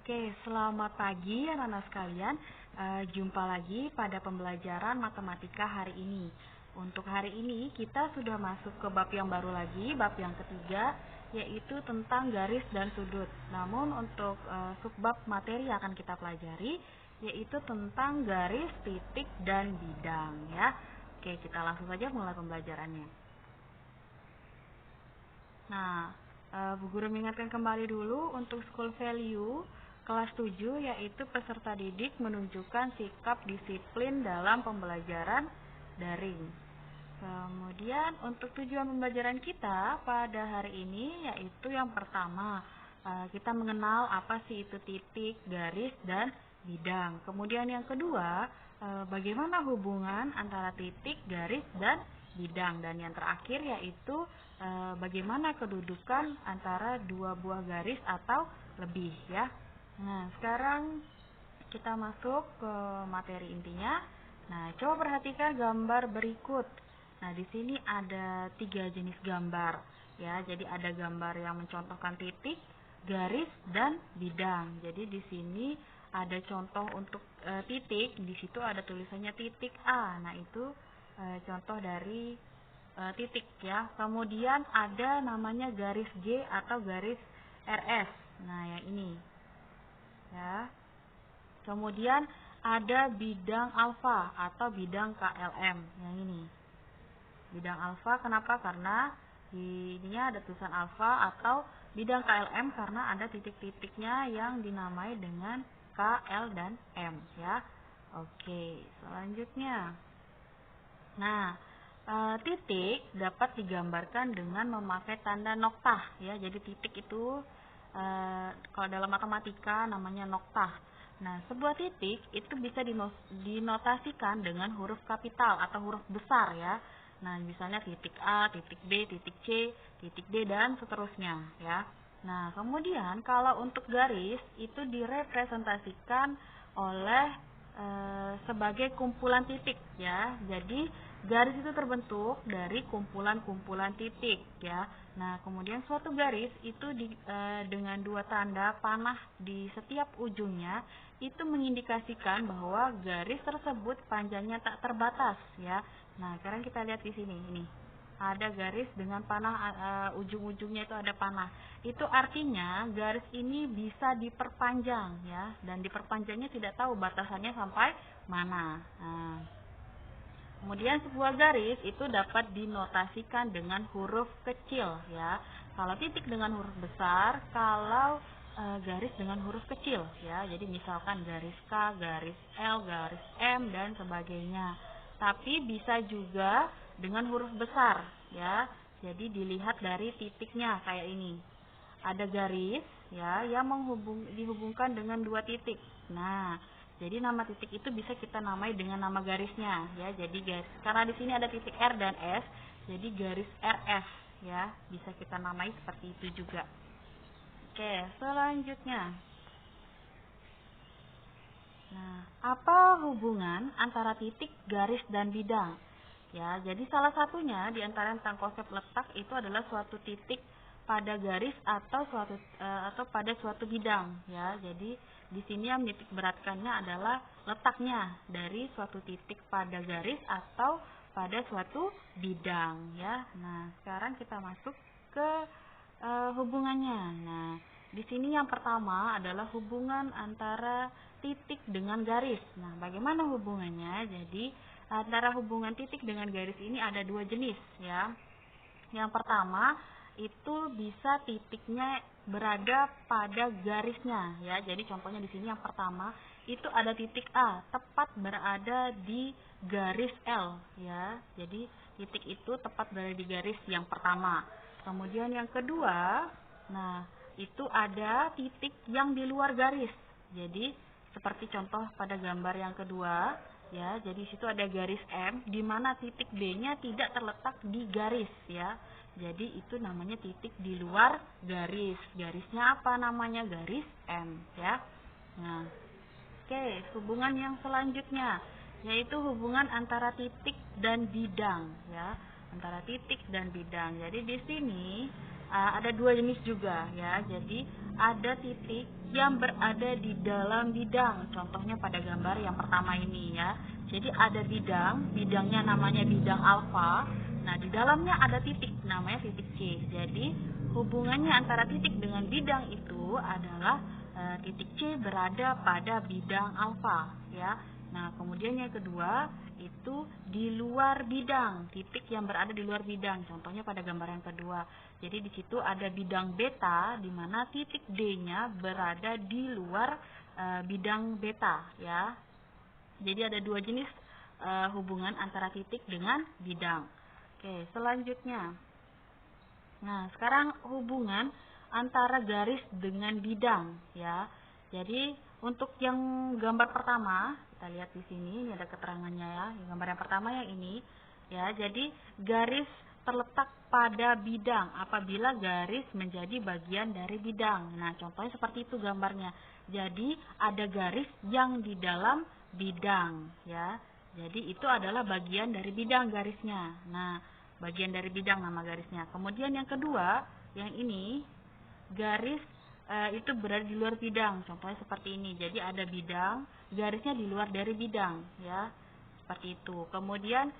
Oke, selamat pagi anak-anak sekalian. Jumpa lagi pada pembelajaran matematika hari ini. Untuk hari ini kita sudah masuk ke bab yang baru lagi, bab yang ketiga, yaitu tentang garis dan sudut. Namun untuk subbab materi yang akan kita pelajari, yaitu tentang garis, titik, dan bidang ya. Oke, kita langsung saja mulai pembelajarannya. Nah, Bu Guru mengingatkan kembali dulu untuk school value kelas 7, yaitu peserta didik menunjukkan sikap disiplin dalam pembelajaran daring. Kemudian untuk tujuan pembelajaran kita pada hari ini yaitu yang pertama, kita mengenal apa sih itu titik, garis, dan bidang. Kemudian yang kedua, bagaimana hubungan antara titik, garis, dan bidang. Dan yang terakhir yaitu bagaimana kedudukan antara dua buah garis atau lebih ya. Nah, sekarang kita masuk ke materi intinya. Nah, coba perhatikan gambar berikut. Nah, di sini ada 3 jenis gambar ya. Jadi ada gambar yang mencontohkan titik, garis, dan bidang. Jadi di sini ada contoh untuk titik, di situ ada tulisannya titik A. Nah, itu contoh dari titik ya. Kemudian ada namanya garis G atau garis RS. Nah, yang ini ya. Kemudian ada bidang alfa atau bidang KLM yang ini. Bidang alfa kenapa? Karena di ininya ada tulisan alfa, atau bidang KLM karena ada titik-titiknya yang dinamai dengan K, L, dan M ya. Oke, selanjutnya. Nah, titik dapat digambarkan dengan memakai tanda noktah ya. Jadi titik itu kalau dalam matematika namanya noktah. Nah, sebuah titik itu bisa dinotasikan dengan huruf kapital atau huruf besar ya. Nah, misalnya titik A, titik B, titik C, titik D, dan seterusnya ya. Nah, kemudian kalau untuk garis itu direpresentasikan oleh sebagai kumpulan titik ya. Jadi garis itu terbentuk dari kumpulan-kumpulan titik ya. Nah, kemudian suatu garis itu dengan 2 tanda panah di setiap ujungnya itu mengindikasikan bahwa garis tersebut panjangnya tak terbatas ya. Nah, sekarang kita lihat di sini ini. Ada garis dengan panah, ujung-ujungnya itu ada panah. Itu artinya garis ini bisa diperpanjang ya, dan diperpanjangnya tidak tahu batasannya sampai mana. Nah, kemudian sebuah garis itu dapat dinotasikan dengan huruf kecil ya. Kalau titik dengan huruf besar, kalau garis dengan huruf kecil ya. Jadi misalkan garis K, garis L, garis M, dan sebagainya. Tapi bisa juga dengan huruf besar ya. Jadi dilihat dari titiknya kayak ini. Ada garis ya yang dihubungkan dengan 2 titik. Nah, jadi nama titik itu bisa kita namai dengan nama garisnya ya. Jadi karena di sini ada titik R dan S, jadi garis RS ya, bisa kita namai seperti itu juga. Oke, selanjutnya. Nah, apa hubungan antara titik, garis, dan bidang? Ya, jadi salah satunya di antara tentang konsep letak itu adalah suatu titik pada garis atau pada suatu bidang ya. Jadi di sini yang menitik beratkannya adalah letaknya dari suatu titik pada garis atau pada suatu bidang ya. Nah, sekarang kita masuk ke hubungannya. Nah, di sini yang pertama adalah hubungan antara titik dengan garis. Nah, bagaimana hubungannya? Jadi antara hubungan titik dengan garis ini ada 2 jenis ya. Yang pertama itu bisa titiknya berada pada garisnya ya. Jadi contohnya di sini yang pertama itu ada titik A tepat berada di garis L ya. Jadi titik itu tepat berada di garis yang pertama. Kemudian yang kedua, nah itu ada titik yang di luar garis. Jadi seperti contoh pada gambar yang kedua ya. Jadi situ ada garis M di mana titik B-nya tidak terletak di garis ya. Jadi itu namanya titik di luar garis. Garisnya apa namanya? Garis M ya. Nah, oke, hubungan yang selanjutnya yaitu hubungan antara titik dan bidang ya. Antara titik dan bidang. Jadi di sini ada dua jenis juga ya. Jadi ada titik yang berada di dalam bidang, contohnya pada gambar yang pertama ini ya. Jadi ada bidangnya namanya bidang alfa. Nah, di dalamnya ada titik namanya titik C. Jadi hubungannya antara titik dengan bidang itu adalah titik C berada pada bidang alfa ya. Nah, kemudian yang kedua itu di luar bidang, titik yang berada di luar bidang. Contohnya pada gambar yang kedua. Jadi di situ ada bidang beta di mana titik D-nya berada di luar bidang beta ya. Jadi ada dua jenis hubungan antara titik dengan bidang. Oke, selanjutnya. Nah, sekarang hubungan antara garis dengan bidang ya. Jadi untuk yang gambar pertama, kita lihat di sini, ini ada keterangannya ya. Gambar yang pertama yang ini ya. Jadi garis terletak pada bidang apabila garis menjadi bagian dari bidang. Nah, contohnya seperti itu gambarnya. Jadi ada garis yang di dalam bidang ya. Jadi itu adalah bagian dari bidang garisnya. Nah, bagian dari bidang nama garisnya. Kemudian yang kedua, yang ini garis itu berada di luar bidang. Contohnya seperti ini. Jadi ada bidang, garisnya di luar dari bidang ya. Seperti itu. Kemudian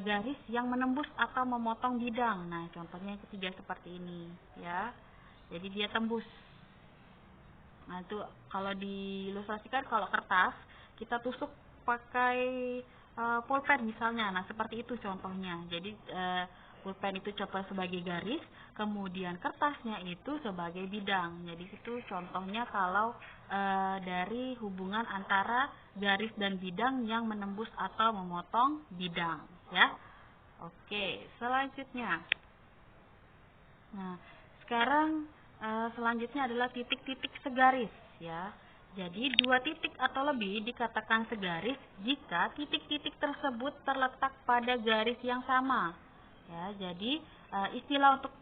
garis yang menembus atau memotong bidang. Nah, contohnya yang ketiga seperti ini ya. Jadi dia tembus. Nah, itu kalau diilustrasikan kalau kertas kita tusuk pakai pulpen misalnya. Nah, seperti itu contohnya. Jadi pulpen itu coba sebagai garis, kemudian kertasnya itu sebagai bidang. Jadi itu contohnya kalau dari hubungan antara garis dan bidang yang menembus atau memotong bidang ya. Oke, selanjutnya. Nah, sekarang selanjutnya adalah titik-titik segaris ya. Jadi dua titik atau lebih dikatakan segaris jika titik-titik tersebut terletak pada garis yang sama. Ya, jadi istilah untuk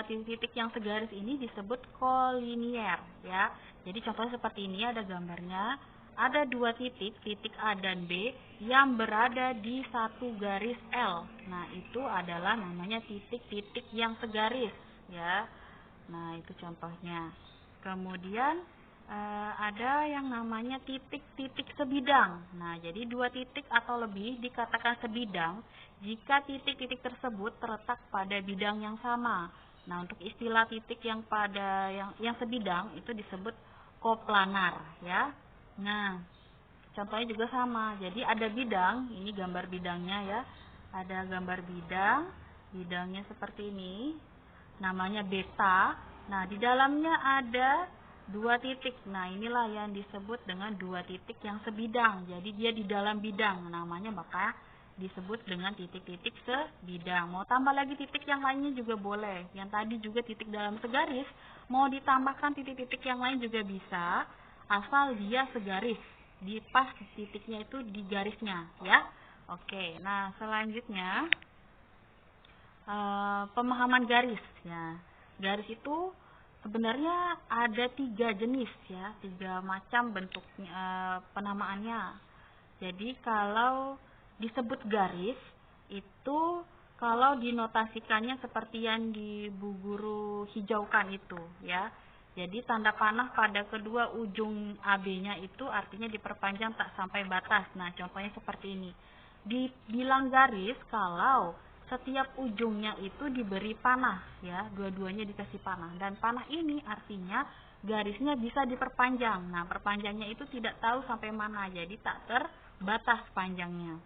titik-titik yang segaris ini disebut kolinier ya. Jadi contohnya seperti ini, ada gambarnya. Ada dua titik, titik A dan B yang berada di satu garis L. Nah, itu adalah namanya titik-titik yang segaris ya. Nah, itu contohnya. Kemudian ada yang namanya titik-titik sebidang. Nah, jadi dua titik atau lebih dikatakan sebidang jika titik-titik tersebut terletak pada bidang yang sama. Nah, untuk istilah titik yang pada yang sebidang itu disebut koplanar ya. Nah, contohnya juga sama. Jadi ada bidang, ini gambar bidangnya ya. Ada gambar bidang, bidangnya seperti ini. Namanya beta. Nah, di dalamnya ada dua titik. Nah, inilah yang disebut dengan dua titik yang sebidang. Jadi dia di dalam bidang. Namanya maka disebut dengan titik-titik sebidang. Mau tambah lagi titik yang lainnya juga boleh. Yang tadi juga titik dalam segaris. Mau ditambahkan titik-titik yang lain juga bisa. Asal dia segaris. Di pas titiknya itu di garisnya ya. Oke, nah selanjutnya pemahaman garis ya. Garis itu sebenarnya ada tiga jenis ya, tiga macam bentuk penamaannya. Jadi kalau disebut garis itu kalau dinotasikannya seperti yang di Bu Guru hijaukan itu ya. Jadi tanda panah pada kedua ujung AB-nya itu artinya diperpanjang tak sampai batas. Nah, contohnya seperti ini. Dibilang garis kalau setiap ujungnya itu diberi panah ya, dua-duanya dikasih panah, dan panah ini artinya garisnya bisa diperpanjang. Nah, perpanjangnya itu tidak tahu sampai mana, jadi tak terbatas panjangnya.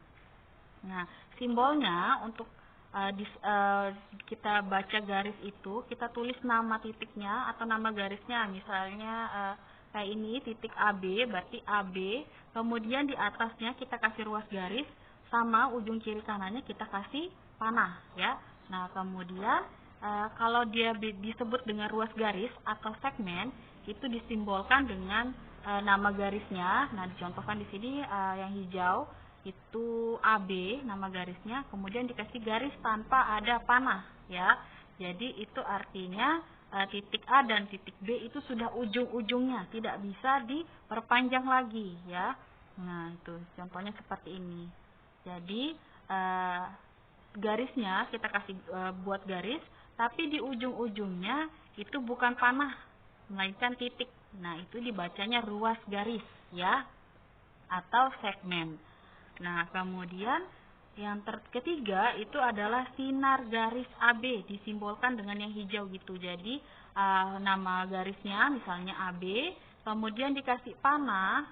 Nah, simbolnya untuk kita baca garis itu, kita tulis nama titiknya atau nama garisnya. Misalnya kayak ini, titik AB, berarti AB, kemudian di atasnya kita kasih ruas garis, sama ujung kiri kanannya kita kasih panah ya. Nah, kemudian kalau dia disebut dengan ruas garis atau segmen, itu disimbolkan dengan nama garisnya. Nah, dicontohkan di sini yang hijau itu AB nama garisnya, kemudian dikasih garis tanpa ada panah ya. Jadi itu artinya titik A dan titik B itu sudah ujung-ujungnya, tidak bisa diperpanjang lagi ya. Nah, itu contohnya seperti ini. Jadi garisnya kita kasih buat garis tapi di ujung-ujungnya itu bukan panah, melainkan titik. Nah, itu dibacanya ruas garis ya, atau segmen. Nah, kemudian yang ketiga itu adalah sinar garis AB, disimbolkan dengan yang hijau gitu. Jadi nama garisnya misalnya AB, kemudian dikasih panah,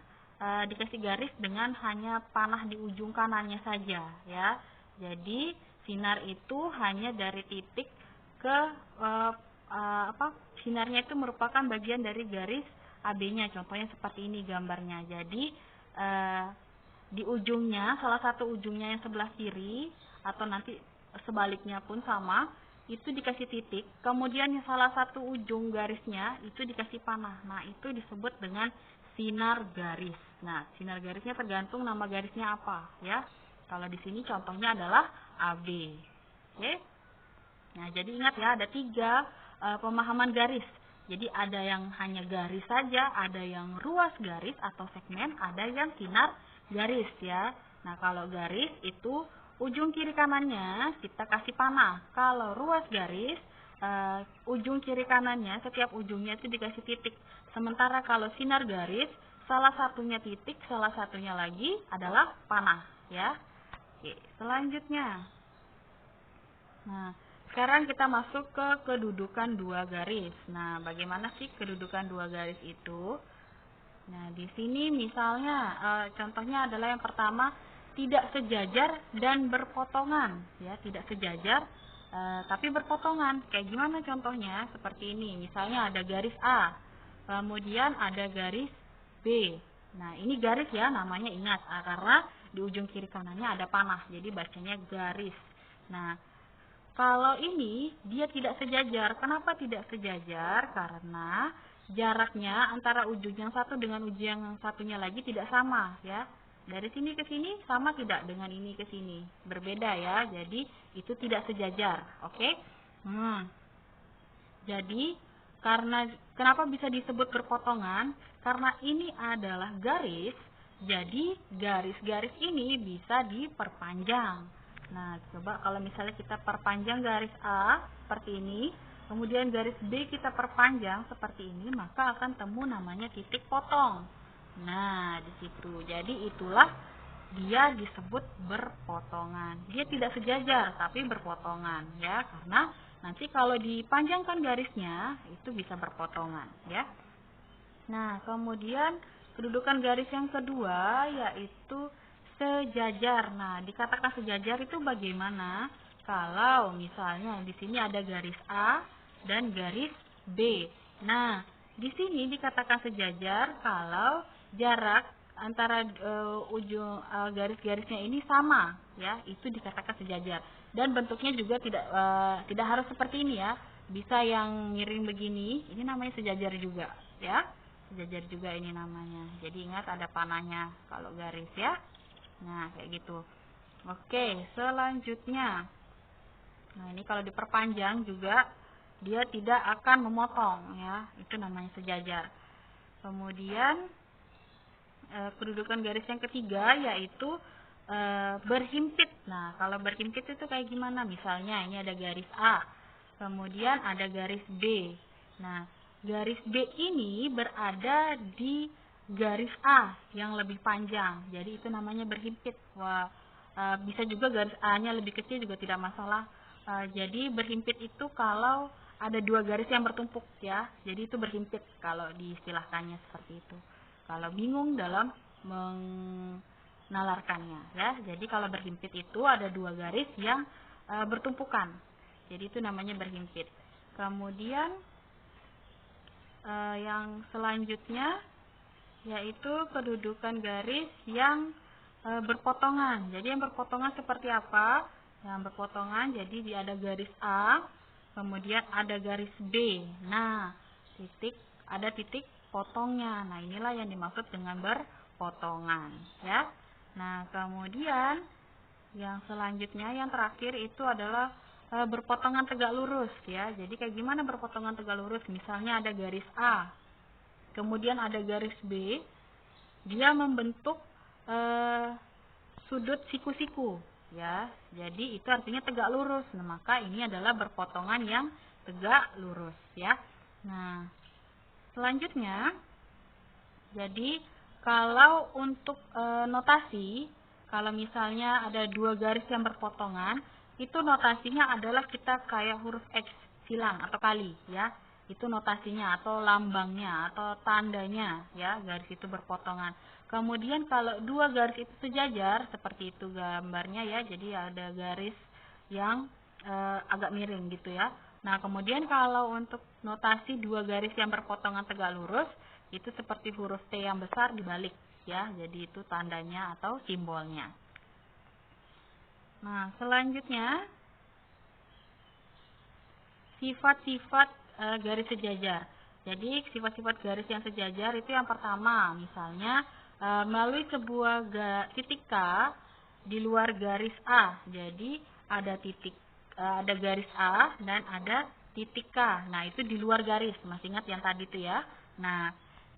dikasih garis dengan hanya panah di ujung kanannya saja ya. Jadi sinar itu hanya dari titik ke sinarnya itu merupakan bagian dari garis AB-nya. Contohnya seperti ini gambarnya. Jadi di ujungnya, salah satu ujungnya yang sebelah kiri atau nanti sebaliknya pun sama, itu dikasih titik, kemudian yang salah satu ujung garisnya itu dikasih panah. Nah, itu disebut dengan sinar garis. Nah, sinar garisnya tergantung nama garisnya apa ya. Kalau di sini contohnya adalah AB. Oke. Nah, jadi ingat ya, ada 3 pemahaman garis. Jadi ada yang hanya garis saja, ada yang ruas garis atau segmen, ada yang sinar garis ya. Nah, kalau garis itu ujung kiri kanannya kita kasih panah. Kalau ruas garis, ujung kiri kanannya setiap ujungnya itu dikasih titik. Sementara kalau sinar garis, salah satunya titik, salah satunya lagi adalah panah ya. Oke, selanjutnya. Nah, sekarang kita masuk ke kedudukan dua garis. Nah, bagaimana sih kedudukan dua garis itu? Nah, di sini misalnya contohnya adalah yang pertama, tidak sejajar dan berpotongan ya, tidak sejajar tapi berpotongan. Kayak gimana contohnya? Seperti ini. Misalnya ada garis A, kemudian ada garis B. Nah, ini garis ya, namanya ingat karena di ujung kiri kanannya ada panah, jadi bacanya garis. Nah, kalau ini dia tidak sejajar. Kenapa tidak sejajar? Karena jaraknya antara ujung yang satu dengan ujung yang satunya lagi tidak sama ya. Dari sini ke sini sama tidak dengan ini ke sini? Berbeda ya. Jadi itu tidak sejajar. Oke? Jadi kenapa bisa disebut berpotongan? Karena ini adalah garis. Jadi garis-garis ini bisa diperpanjang. Nah, coba kalau misalnya kita perpanjang garis A seperti ini, kemudian garis B kita perpanjang seperti ini, maka akan temu namanya titik potong. Nah, di situ. Jadi itulah dia disebut berpotongan. Dia tidak sejajar tapi berpotongan ya, karena nanti kalau dipanjangkan garisnya itu bisa berpotongan ya. Nah, kemudian kedudukan garis yang kedua yaitu sejajar. Nah, dikatakan sejajar itu bagaimana? Kalau misalnya di sini ada garis A dan garis B. Nah, di sini dikatakan sejajar kalau jarak antara ujung garis-garisnya ini sama, ya, itu dikatakan sejajar. Dan bentuknya juga tidak harus seperti ini ya. Bisa yang miring begini, ini namanya sejajar juga, ya. Sejajar juga ini namanya. Jadi ingat ada panahnya kalau garis ya. Nah, kayak gitu. Oke, selanjutnya. Nah, ini kalau diperpanjang juga dia tidak akan memotong ya. Itu namanya sejajar. Kemudian kedudukan garis yang ketiga yaitu berhimpit. Nah, kalau berhimpit itu kayak gimana? Misalnya ini ada garis A, kemudian ada garis B. Nah, garis B ini berada di garis A yang lebih panjang. Jadi itu namanya berhimpit. Wah, bisa juga garis A-nya lebih kecil juga tidak masalah. Jadi berhimpit itu kalau ada dua garis yang bertumpuk ya. Jadi itu berhimpit kalau diistilahkannya seperti itu. Kalau bingung dalam menalarkannya ya. Jadi kalau berhimpit itu ada dua garis yang bertumpukan. Jadi itu namanya berhimpit. Kemudian yang selanjutnya yaitu kedudukan garis yang berpotongan. Jadi yang berpotongan seperti apa? Yang berpotongan jadi dia ada garis A, kemudian ada garis B. Nah, ada titik potongnya. Nah, inilah yang dimaksud dengan berpotongan ya. Nah, kemudian yang selanjutnya yang terakhir itu adalah berpotongan tegak lurus ya. Jadi kayak gimana berpotongan tegak lurus? Misalnya ada garis A, kemudian ada garis B, dia membentuk sudut siku-siku ya. Jadi itu artinya tegak lurus. Nah, maka ini adalah berpotongan yang tegak lurus, ya. Nah, selanjutnya, jadi kalau untuk notasi, kalau misalnya ada dua garis yang berpotongan, itu notasinya adalah kita kayak huruf X silang atau kali, ya. Itu notasinya atau lambangnya atau tandanya, ya, garis itu berpotongan. Kemudian kalau dua garis itu sejajar, seperti itu gambarnya, ya. Jadi ada garis yang agak miring gitu, ya. Nah, kemudian kalau untuk notasi dua garis yang berpotongan tegak lurus, itu seperti huruf T yang besar dibalik, ya. Jadi itu tandanya atau simbolnya. Nah, selanjutnya sifat-sifat garis sejajar. Jadi sifat-sifat garis yang sejajar itu yang pertama, misalnya melalui sebuah titik K di luar garis A. Jadi ada ada garis A dan ada titik K. Nah, itu di luar garis. Masih ingat yang tadi itu, ya. Nah,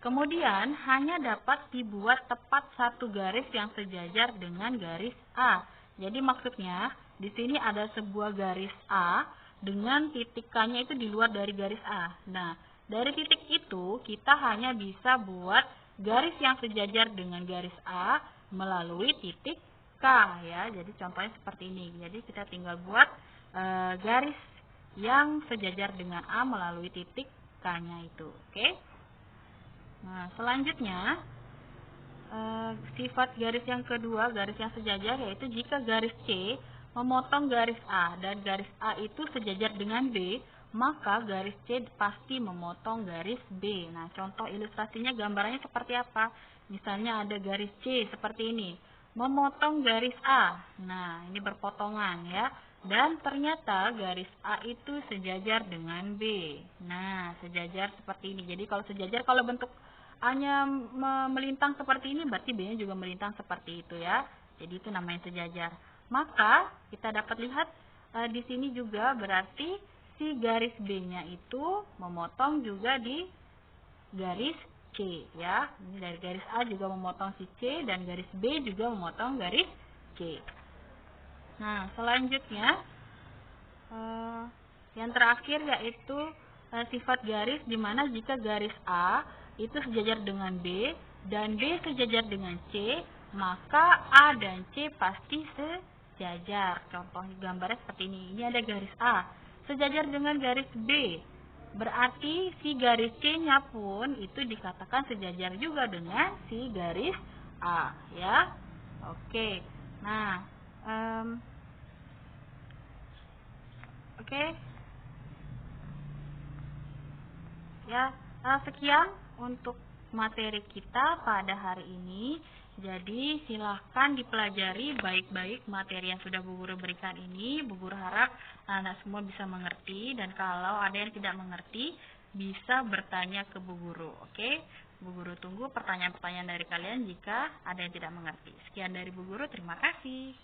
kemudian hanya dapat dibuat tepat satu garis yang sejajar dengan garis A. Jadi maksudnya di sini ada sebuah garis A dengan titik K-nya itu di luar dari garis A. Nah, dari titik itu kita hanya bisa buat garis yang sejajar dengan garis A melalui titik K, ya. Jadi contohnya seperti ini. Jadi kita tinggal buat garis yang sejajar dengan A melalui titik K-nya itu. Oke? Nah, selanjutnya sifat garis yang kedua, garis yang sejajar, yaitu jika garis C memotong garis A dan garis A itu sejajar dengan B, maka garis C pasti memotong garis B. Nah, contoh ilustrasinya gambarannya seperti apa? Misalnya ada garis C seperti ini, memotong garis A. Nah, ini berpotongan, ya. Dan ternyata garis A itu sejajar dengan B. Nah, sejajar seperti ini. Jadi kalau sejajar, kalau bentuk A-nya melintang seperti ini, berarti B-nya juga melintang seperti itu, ya. Jadi itu namanya sejajar. Maka kita dapat lihat di sini juga berarti si garis B-nya itu memotong juga di garis C, ya. Ini dari garis A juga memotong si C dan garis B juga memotong garis C. Nah, selanjutnya yang terakhir yaitu sifat garis, di mana jika garis A itu sejajar dengan B dan B sejajar dengan C, maka A dan C pasti sejajar. Contoh gambarnya seperti ini. Ini ada garis A sejajar dengan garis B. Berarti si garis C-nya pun itu dikatakan sejajar juga dengan si garis A, ya. Oke. Nah, oke. Ya, sekian untuk materi kita pada hari ini. Jadi silahkan dipelajari baik-baik materi yang sudah Bu Guru berikan ini. Bu Guru harap anak semua bisa mengerti, dan kalau ada yang tidak mengerti bisa bertanya ke Bu Guru. Oke? Bu Guru tunggu pertanyaan-pertanyaan dari kalian jika ada yang tidak mengerti. Sekian dari Bu Guru, terima kasih.